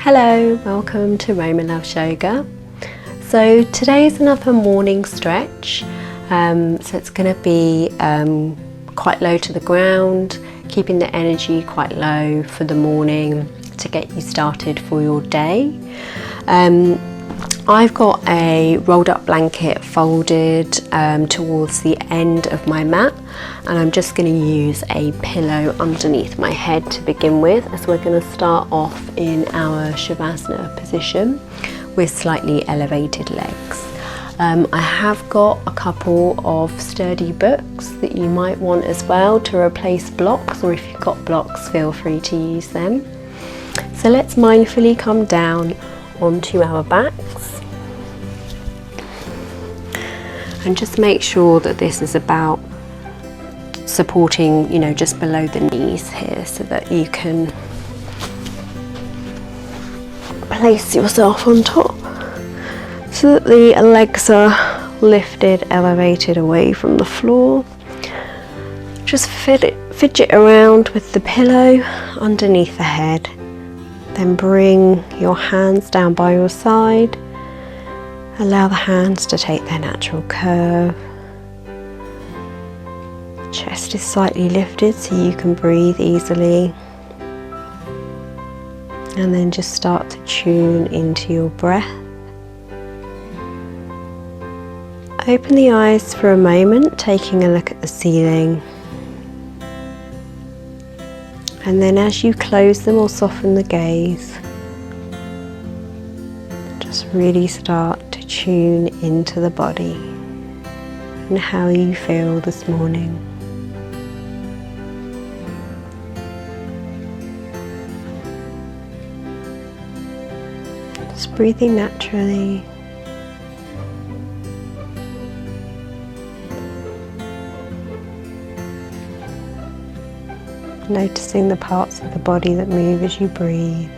Hello, welcome to Roma Loves Yoga. So today is another morning stretch. So it's going to be quite low to the ground, keeping the energy quite low for the morning to get you started for your day. I've got a rolled up blanket folded towards the end of my mat, and I'm just going to use a pillow underneath my head to begin with, as we're going to start off in our Shavasana position with slightly elevated legs. I have got a couple of sturdy books that you might want as well to replace blocks, or if you've got blocks, feel free to use them. So let's mindfully come down onto our backs and just make sure that this is about supporting, just below the knees here, so that you can place yourself on top so that the legs are lifted, elevated away from the floor. Just fidget around with the pillow underneath the head. Then bring your hands down by your side. Allow the hands to take their natural curve. Chest is slightly lifted so you can breathe easily. And then just start to tune into your breath. Open the eyes for a moment, taking a look at the ceiling. And then as you close them or soften the gaze, just really start to tune into the body and how you feel this morning. Just breathing naturally. Noticing the parts of the body that move as you breathe.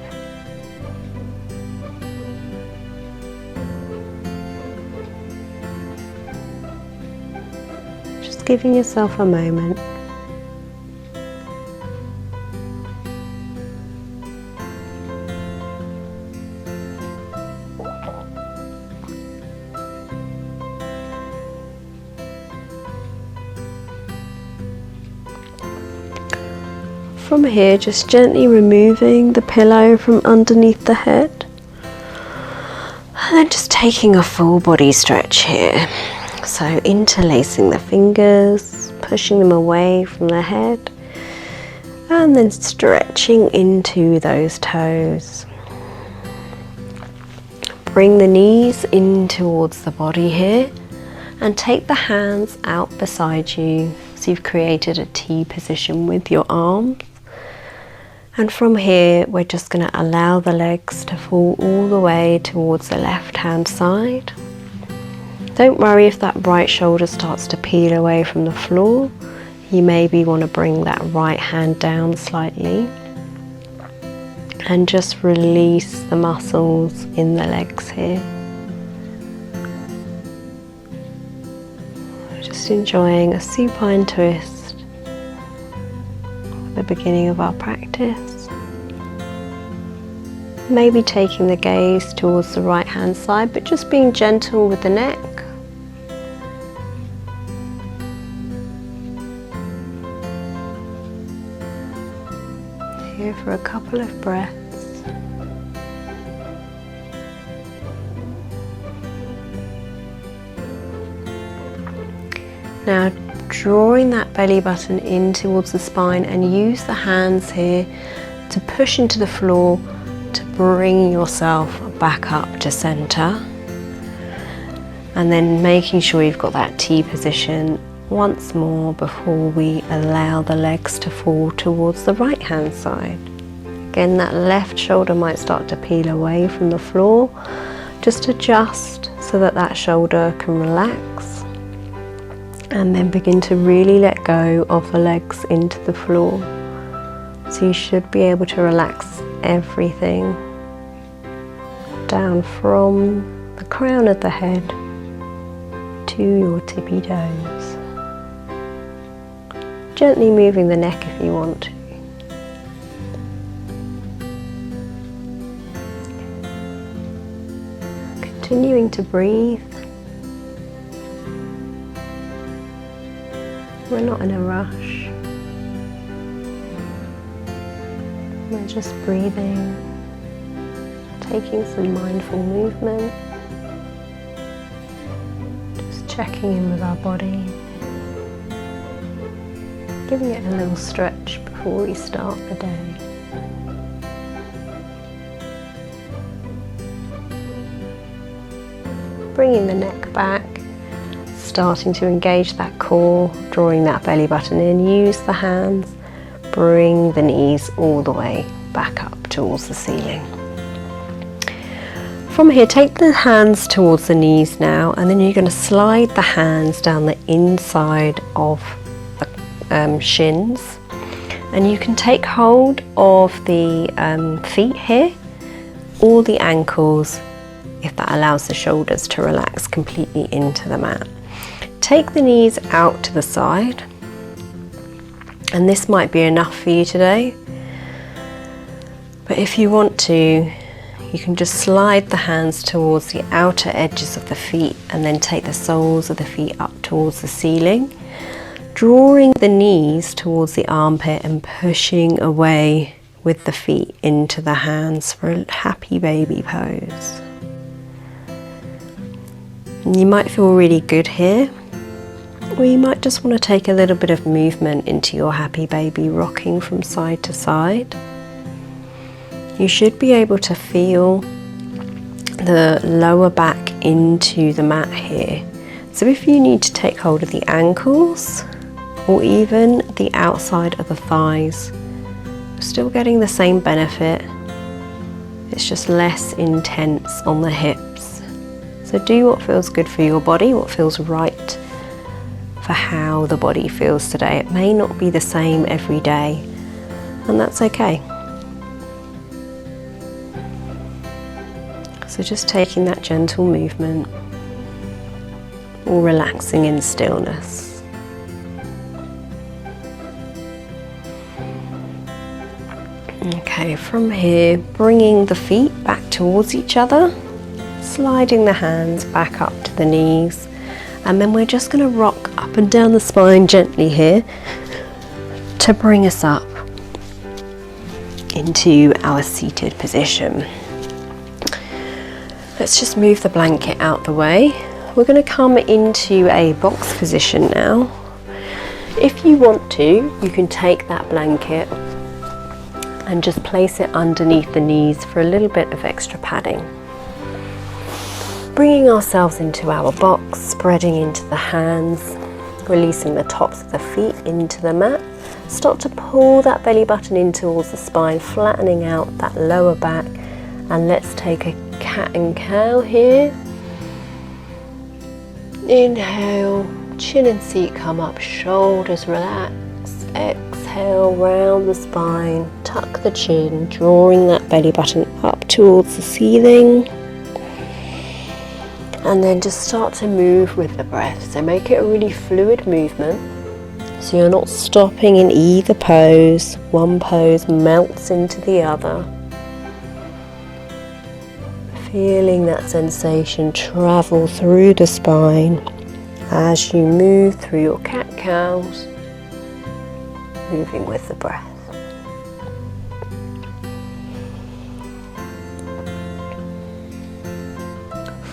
Just giving yourself a moment. From here, just gently removing the pillow from underneath the head, and then just taking a full body stretch here. So interlacing the fingers, pushing them away from the head, and then stretching into those toes. Bring the knees in towards the body here, and take the hands out beside you, so you've created a T position with your arms. And from here, we're just going to allow the legs to fall all the way towards the left-hand side. Don't worry if that right shoulder starts to peel away from the floor. You maybe want to bring that right hand down slightly. And just release the muscles in the legs here. Just enjoying a supine twist. The beginning of our practice. Maybe taking the gaze towards the right hand side, but just being gentle with the neck. Here for a couple of breaths. Now drawing that belly button in towards the spine, and use the hands here to push into the floor to bring yourself back up to center. And then making sure you've got that T position once more before we allow the legs to fall towards the right hand side. Again, that left shoulder might start to peel away from the floor. Just adjust so that that shoulder can relax. And then begin to really let go of the legs into the floor. So you should be able to relax everything down from the crown of the head to your tippy toes. Gently moving the neck if you want to. continuing to breathe. We're not in a rush. We're just breathing, taking some mindful movement, just checking in with our body, giving it a little stretch before we start the day. Bringing the neck back, starting to engage that core, drawing that belly button in. Use the hands, bring the knees all the way back up towards the ceiling. From here, take the hands towards the knees now, and then you're going to slide the hands down the inside of the shins. And you can take hold of the feet here, or the ankles, if that allows the shoulders to relax completely into the mat. Take the knees out to the side, and this might be enough for you today, but if you want to, you can just slide the hands towards the outer edges of the feet and then take the soles of the feet up towards the ceiling, drawing the knees towards the armpit and pushing away with the feet into the hands for a happy baby pose. And you might feel really good here, or you might just want to take a little bit of movement into your happy baby, rocking from side to side. You should be able to feel the lower back into the mat here. So if you need to take hold of the ankles or even the outside of the thighs, you're still getting the same benefit. It's just less intense on the hips. So do what feels good for your body, what feels right for how the body feels today. It may not be the same every day, and that's okay. So just taking that gentle movement, or relaxing in stillness. Okay, from here, bringing the feet back towards each other, sliding the hands back up to the knees, and then we're just going to rock up and down the spine gently here to bring us up into our seated position. Let's just move the blanket out the way. We're going to come into a box position now. If you want to, you can take that blanket and just place it underneath the knees for a little bit of extra padding. Bringing ourselves into our box, spreading into the hands, releasing the tops of the feet into the mat. Start to pull that belly button in towards the spine, flattening out that lower back. And let's take a cat and cow here. Inhale, chin and seat come up, shoulders relax. Exhale, round the spine, tuck the chin, drawing that belly button up towards the ceiling. And then just start to move with the breath. So make it a really fluid movement. So you're not stopping in either pose. One pose melts into the other. Feeling that sensation travel through the spine as you move through your cat-cows, moving with the breath.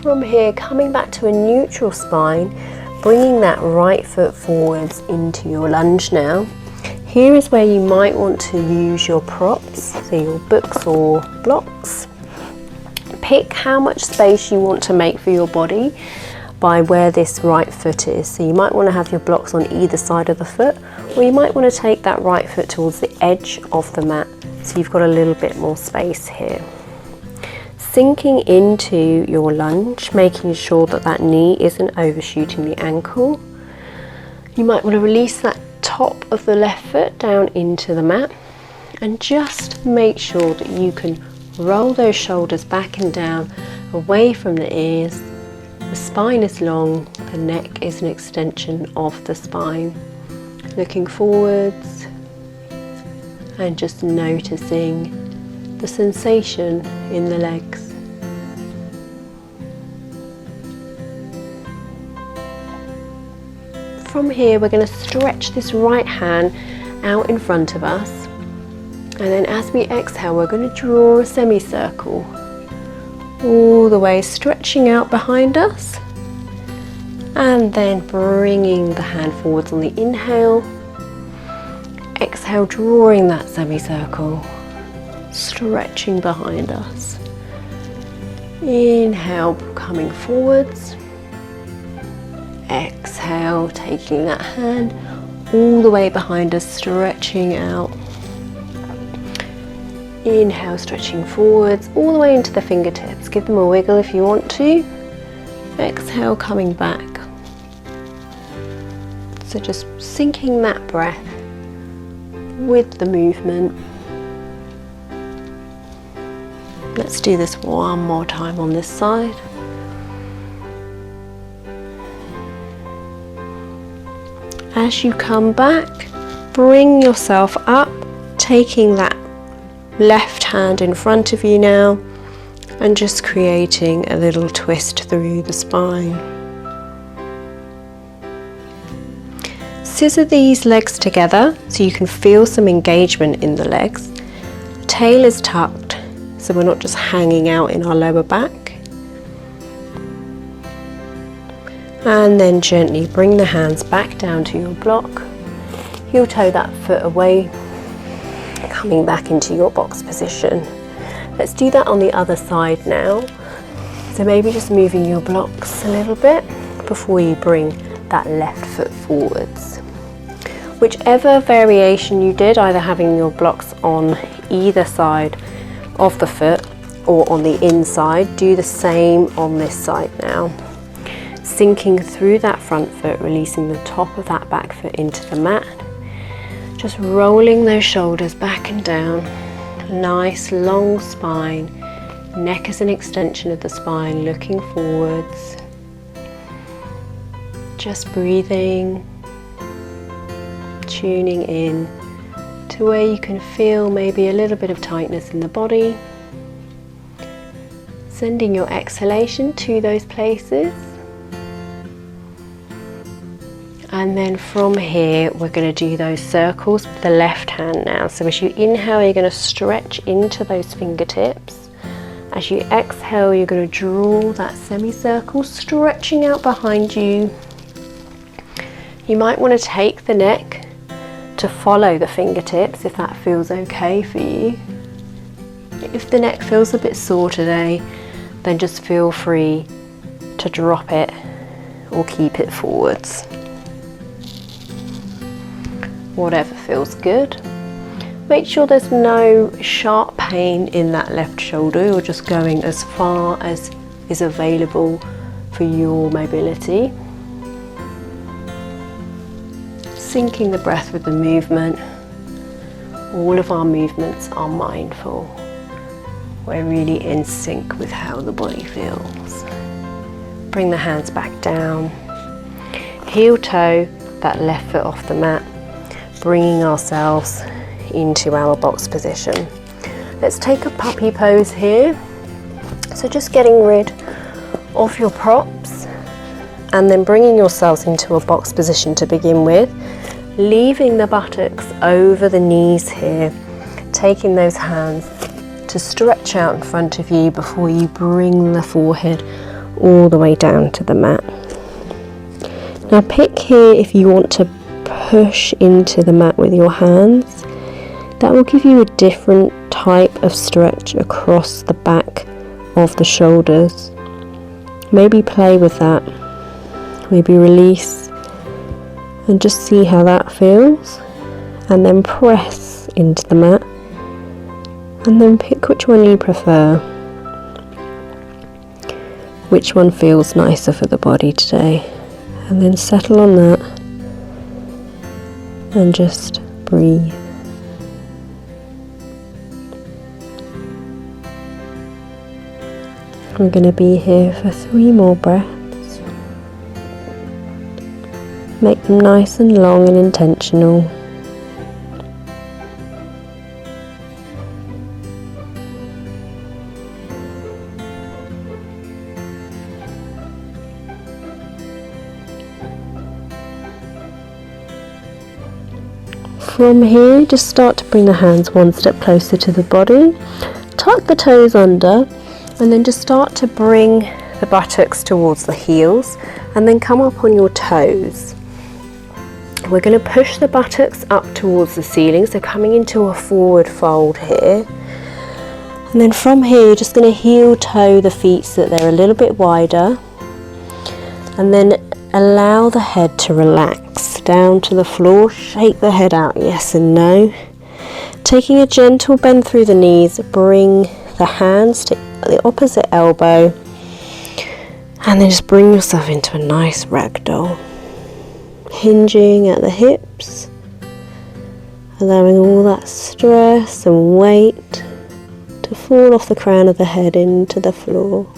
From here, coming back to a neutral spine, bringing that right foot forwards into your lunge now. Here is where you might want to use your props, so your books or blocks. Pick how much space you want to make for your body by where this right foot is. So you might want to have your blocks on either side of the foot, or you might want to take that right foot towards the edge of the mat, so you've got a little bit more space here. Sinking into your lunge, making sure that that knee isn't overshooting the ankle. You might want to release that top of the left foot down into the mat, and just make sure that you can roll those shoulders back and down, away from the ears. The spine is long, the neck is an extension of the spine. Looking forwards and just noticing the sensation in the legs. from here we're going to stretch this right hand out in front of us, and then as we exhale we're going to draw a semicircle all the way, stretching out behind us, and then bringing the hand forwards on the inhale. Exhale, drawing that semicircle, stretching behind us. Inhale, coming forwards. Exhale, taking that hand all the way behind us, stretching out. Inhale, stretching forwards, all the way into the fingertips. Give them a wiggle if you want to. Exhale, coming back. So just syncing that breath with the movement. Let's do this one more time on this side. As you come back, bring yourself up, taking that left hand in front of you now, and just creating a little twist through the spine. Scissor these legs together so you can feel some engagement in the legs. The tail is tucked so we're not just hanging out in our lower back. And then gently bring the hands back down to your block. Heel toe that foot away, coming back into your box position. Let's do that on the other side now. So maybe just moving your blocks a little bit before you bring that left foot forwards. Whichever variation you did, either having your blocks on either side of the foot or on the inside, do the same on this side now. Sinking through that front foot, releasing the top of that back foot into the mat. Just rolling those shoulders back and down. Nice long spine. Neck is an extension of the spine, looking forwards. Just breathing. Tuning in to where you can feel maybe a little bit of tightness in the body. Sending your exhalation to those places. And then from here we're going to do those circles with the left hand now. So as you inhale, you're going to stretch into those fingertips. As you exhale, you're going to draw that semicircle, stretching out behind you. You might want to take the neck to follow the fingertips if that feels okay for you. If the neck feels a bit sore today, then just feel free to drop it or keep it forwards. Whatever feels good. Make sure there's no sharp pain in that left shoulder. You're just going as far as is available for your mobility. Syncing the breath with the movement. All of our movements are mindful. We're really in sync with how the body feels. Bring the hands back down. Heel toe that left foot off the mat, bringing ourselves into our box position. Let's take a puppy pose here. So just getting rid of your props and then bringing yourselves into a box position to begin with. Leaving the buttocks over the knees here, taking those hands to stretch out in front of you before you bring the forehead all the way down to the mat. Now pick here if you want to push into the mat with your hands. That will give you a different type of stretch across the back of the shoulders. Maybe play with that, maybe release and just see how that feels, and then press into the mat and then pick which one you prefer, which one feels nicer for the body today, and then settle on that and just breathe. I'm going to be here for 3 more breaths. Make them nice and long and intentional. from here, just start to bring the hands one step closer to the body. Tuck the toes under, and then just start to bring the buttocks towards the heels, and then come up on your toes. We're going to push the buttocks up towards the ceiling, so coming into a forward fold here. And then from here, you're just going to heel toe the feet so that they're a little bit wider. And then allow the head to relax down to the floor. Shake the head out, yes and no. Taking a gentle bend through the knees, bring the hands to the opposite elbow. And then just bring yourself into a nice ragdoll. Hinging at the hips. Allowing all that stress and weight to fall off the crown of the head into the floor.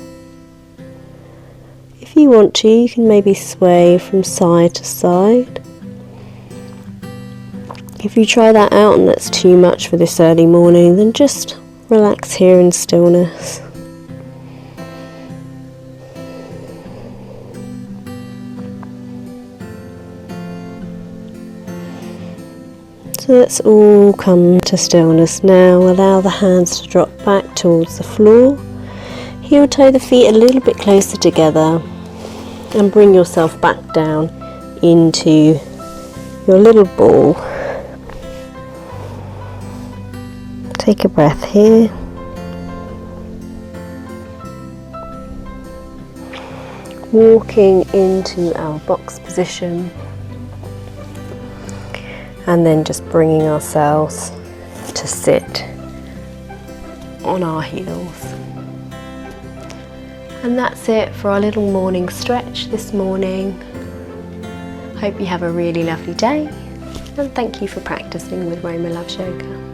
If you want to, you can maybe sway from side to side. If you try that out and that's too much for this early morning, then just relax here in stillness. So let's all come to stillness now. Allow the hands to drop back towards the floor. Heel toe the feet a little bit closer together and bring yourself back down into your little ball. Take a breath here. Walking into our box position. And then just bringing ourselves to sit on our heels. And that's it for our little morning stretch this morning. Hope you have a really lovely day, and thank you for practicing with Roma Loves Yoga.